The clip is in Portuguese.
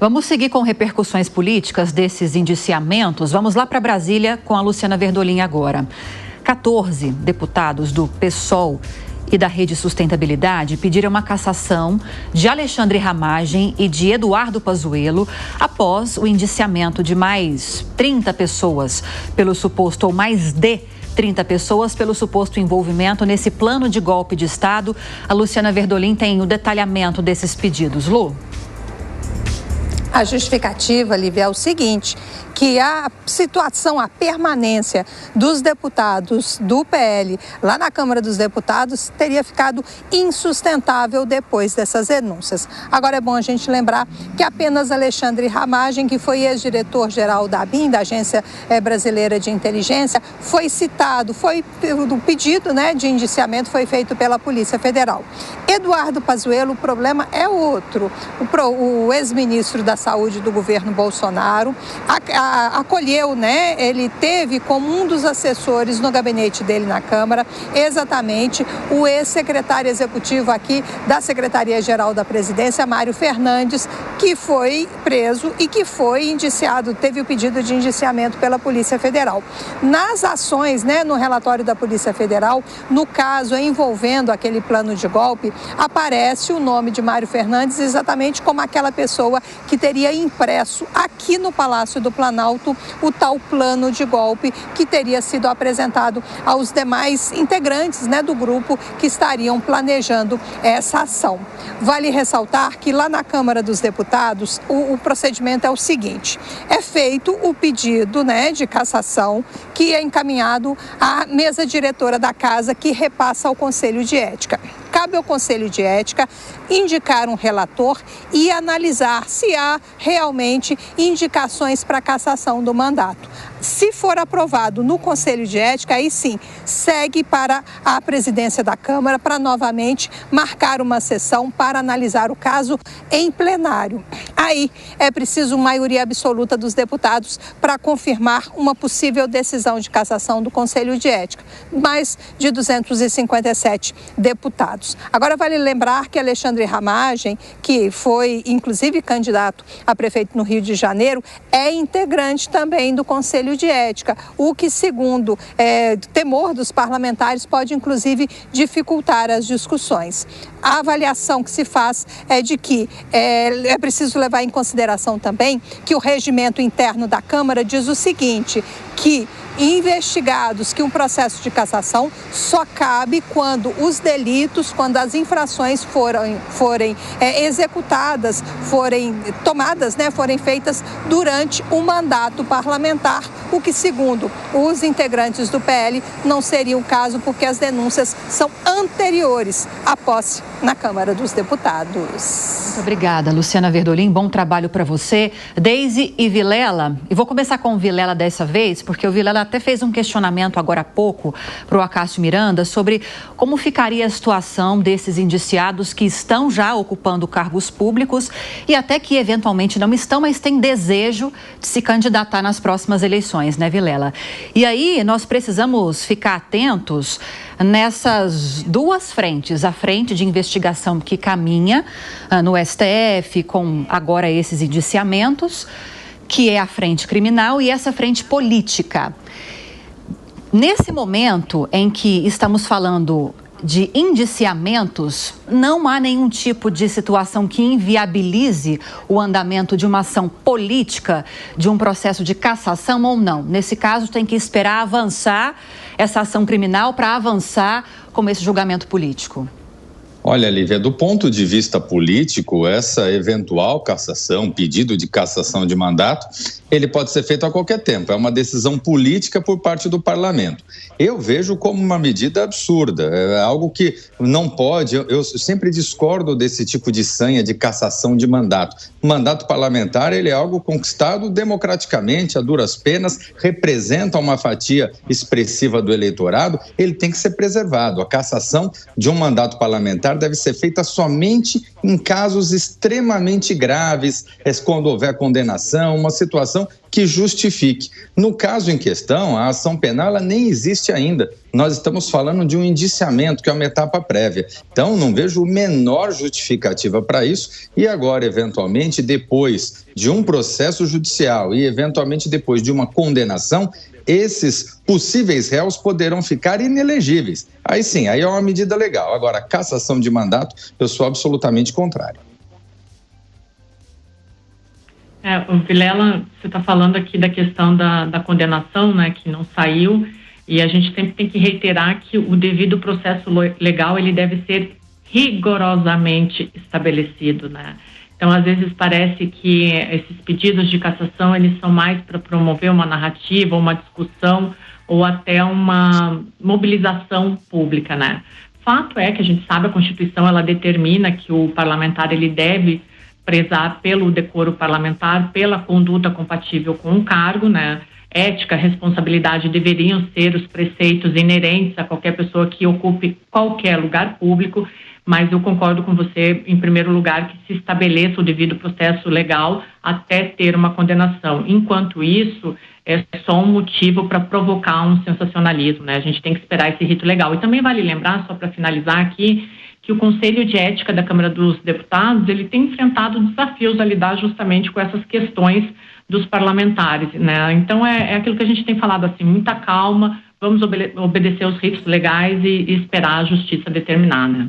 Vamos seguir com repercussões políticas desses indiciamentos. Vamos lá para Brasília com a Luciana Verdolim agora. 14 deputados do PSOL e da Rede Sustentabilidade pediram uma cassação de Alexandre Ramagem e de Eduardo Pazuello após o indiciamento de mais 30 pessoas pelo suposto, ou mais de 30 pessoas pelo suposto envolvimento nesse plano de golpe de Estado. A Luciana Verdolim tem o detalhamento desses pedidos. Lu? A justificativa, Lívia, é o seguinte, que a situação, a permanência dos deputados do PL lá na Câmara dos Deputados teria ficado insustentável depois dessas denúncias. Agora é bom a gente lembrar que apenas Alexandre Ramagem, que foi ex-diretor-geral da ABIN, da Agência Brasileira de Inteligência, foi citado, o pedido, de indiciamento foi feito pela Polícia Federal. Eduardo Pazuello, o problema é outro. O ex-ministro da Saúde do governo Bolsonaro acolheu, ele teve como um dos assessores no gabinete dele na Câmara, exatamente o ex-secretário executivo aqui da Secretaria-Geral da Presidência, Mário Fernandes, que foi preso e que foi indiciado, teve o pedido de indiciamento pela Polícia Federal. Nas ações, no relatório da Polícia Federal, no caso envolvendo aquele plano de golpe, aparece o nome de Mário Fernandes exatamente como aquela pessoa que teria impresso aqui no Palácio do Planalto o tal plano de golpe que teria sido apresentado aos demais integrantes do grupo que estariam planejando essa ação. Vale ressaltar que lá na Câmara dos Deputados o procedimento é o seguinte: é feito o pedido de cassação que é encaminhado à mesa diretora da casa, que repassa ao Conselho de Ética. Cabe ao Conselho de Ética indicar um relator e analisar se há realmente indicações para cassação do mandato. Se for aprovado no Conselho de Ética, aí sim, segue para a presidência da Câmara para novamente marcar uma sessão para analisar o caso em plenário. Aí é preciso maioria absoluta dos deputados para confirmar uma possível decisão de cassação do Conselho de Ética. Mais de 257 deputados. Agora vale lembrar que Alexandre Ramagem, que foi inclusive candidato a prefeito no Rio de Janeiro, é integrante também do Conselho de Ética, o que, segundo temor dos parlamentares, pode inclusive dificultar as discussões. A avaliação que se faz é de que é preciso levar em consideração também que o regimento interno da Câmara diz o seguinte, que investigados, que um processo de cassação só cabe quando os delitos, quando as infrações forem executadas, forem tomadas, forem feitas durante o mandato parlamentar, o que, segundo os integrantes do PL, não seria o caso, porque as denúncias são anteriores à posse na Câmara dos Deputados. Muito obrigada, Luciana Verdolim. Bom trabalho para você. Deise e Vilela. E vou começar com o Vilela dessa vez, porque o Vilela até fez um questionamento agora há pouco para o Acácio Miranda sobre como ficaria a situação desses indiciados que estão já ocupando cargos públicos e até que eventualmente não estão, mas têm desejo de se candidatar nas próximas eleições, Vilela? E aí nós precisamos ficar atentos nessas duas frentes, a frente de investigação que caminha no STF com agora esses indiciamentos, que é a frente criminal, e essa frente política. Nesse momento em que estamos falando de indiciamentos, não há nenhum tipo de situação que inviabilize o andamento de uma ação política, de um processo de cassação ou não. Nesse caso, tem que esperar avançar essa ação criminal para avançar com esse julgamento político. Olha, Lívia, do ponto de vista político, essa eventual cassação, pedido de cassação de mandato, ele pode ser feito a qualquer tempo. É uma decisão política por parte do parlamento. Eu vejo como uma medida absurda, é algo que não pode. Eu sempre discordo desse tipo de sanha de cassação de mandato. O mandato parlamentar, ele é algo conquistado democraticamente, a duras penas, representa uma fatia expressiva do eleitorado, ele tem que ser preservado. A cassação de um mandato parlamentar deve ser feita somente em casos extremamente graves, quando houver condenação, uma situação que justifique. No caso em questão, a ação penal ela nem existe ainda. Nós estamos falando de um indiciamento, que é uma etapa prévia. Então, não vejo menor justificativa para isso. E agora, eventualmente, depois de um processo judicial e, eventualmente, depois de uma condenação, esses possíveis réus poderão ficar inelegíveis. Aí sim, aí é uma medida legal. Agora, cassação de mandato, eu sou absolutamente contrário. O Vilela, você está falando aqui da questão da condenação, né, que não saiu, e a gente sempre tem que reiterar que o devido processo legal, ele deve ser rigorosamente estabelecido, né? Então, às vezes parece que esses pedidos de cassação, eles são mais para promover uma narrativa, uma discussão ou até uma mobilização pública, né? Fato é que a gente sabe, a Constituição, ela determina que o parlamentar, ele deve prezar pelo decoro parlamentar, pela conduta compatível com o cargo, né? Ética, responsabilidade deveriam ser os preceitos inerentes a qualquer pessoa que ocupe qualquer lugar público, mas eu concordo com você, em primeiro lugar, que se estabeleça o devido processo legal até ter uma condenação. Enquanto isso, é só um motivo para provocar um sensacionalismo, né? A gente tem que esperar esse rito legal. E também vale lembrar, só para finalizar aqui, que o Conselho de Ética da Câmara dos Deputados, ele tem enfrentado desafios a lidar justamente com essas questões dos parlamentares, né? Então, é aquilo que a gente tem falado, assim, muita calma, vamos obedecer os ritos legais e esperar a justiça determinar, né?